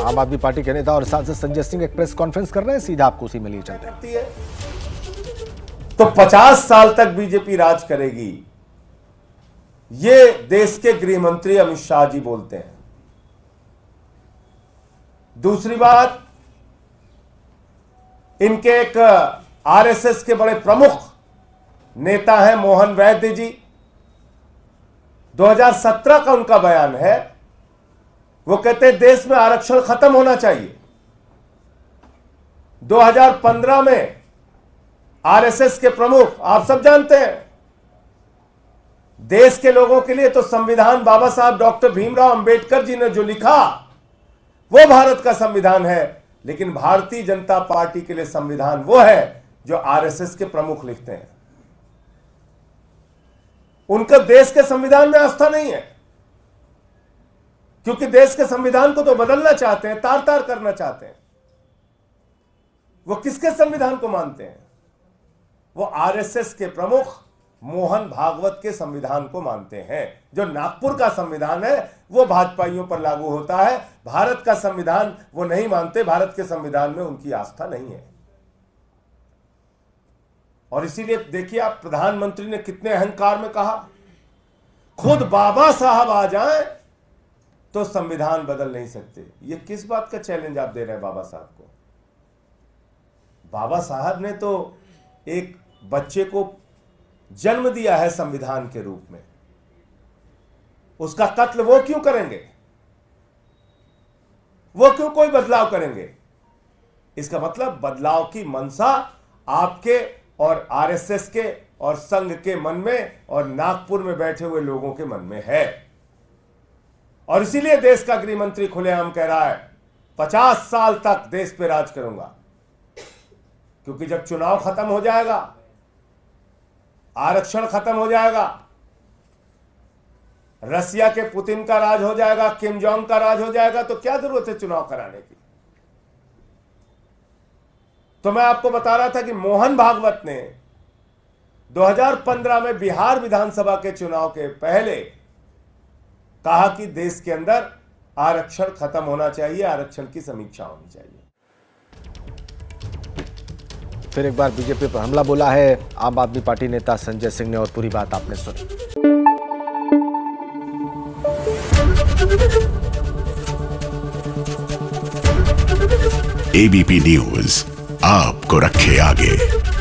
आम आदमी पार्टी के नेता और सांसद संजय सिंह एक प्रेस कॉन्फ्रेंस कर रहे हैं, सीधा आपको उसी में लिए चलते हैं। तो 50 साल तक बीजेपी राज करेगी, ये देश के गृह मंत्री अमित शाह जी बोलते हैं। दूसरी बात, इनके एक आरएसएस के बड़े प्रमुख नेता हैं मोहन वैद्य जी। 2017 का उनका बयान है, वो कहते हैं देश में आरक्षण खत्म होना चाहिए। 2015 में आरएसएस के प्रमुख, आप सब जानते हैं, देश के लोगों के लिए तो संविधान बाबा साहब डॉक्टर भीमराव अंबेडकर जी ने जो लिखा वो भारत का संविधान है, लेकिन भारतीय जनता पार्टी के लिए संविधान वो है जो आरएसएस के प्रमुख लिखते हैं। उनका देश के संविधान में आस्था नहीं है, क्योंकि देश के संविधान को तो बदलना चाहते हैं, तार तार करना चाहते हैं। वो किसके संविधान को मानते हैं? वो आरएसएस के प्रमुख मोहन भागवत के संविधान को मानते हैं। जो नागपुर का संविधान है वो भाजपाइयों पर लागू होता है, भारत का संविधान वो नहीं मानते, भारत के संविधान में उनकी आस्था नहीं है। और इसीलिए देखिए आप, प्रधानमंत्री ने कितने अहंकार में कहा, खुद बाबा साहब आ जाएं तो संविधान बदल नहीं सकते। ये किस बात का चैलेंज आप दे रहे हैं बाबा साहब को? बाबा साहब ने तो एक बच्चे को जन्म दिया है संविधान के रूप में, उसका कत्ल वो क्यों करेंगे? वो क्यों कोई बदलाव करेंगे? इसका मतलब बदलाव की मंशा आपके और आरएसएस के और संघ के मन में और नागपुर में बैठे हुए लोगों के मन में है। और इसीलिए देश का गृह मंत्री खुलेआम कह रहा है 50 साल तक देश पे राज करूंगा, क्योंकि जब चुनाव खत्म हो जाएगा, आरक्षण खत्म हो जाएगा, रसिया के पुतिन का राज हो जाएगा, किम जोंग का राज हो जाएगा, तो क्या जरूरत है चुनाव कराने की? तो मैं आपको बता रहा था कि मोहन भागवत ने 2015 में बिहार विधानसभा के चुनाव के पहले कहा कि देश के अंदर आरक्षण खत्म होना चाहिए, आरक्षण की समीक्षा होनी चाहिए। फिर एक बार बीजेपी पर हमला बोला है आम आदमी पार्टी नेता संजय सिंह ने, और पूरी बात आपने सुनी। एबीपी न्यूज आपको रखे आगे।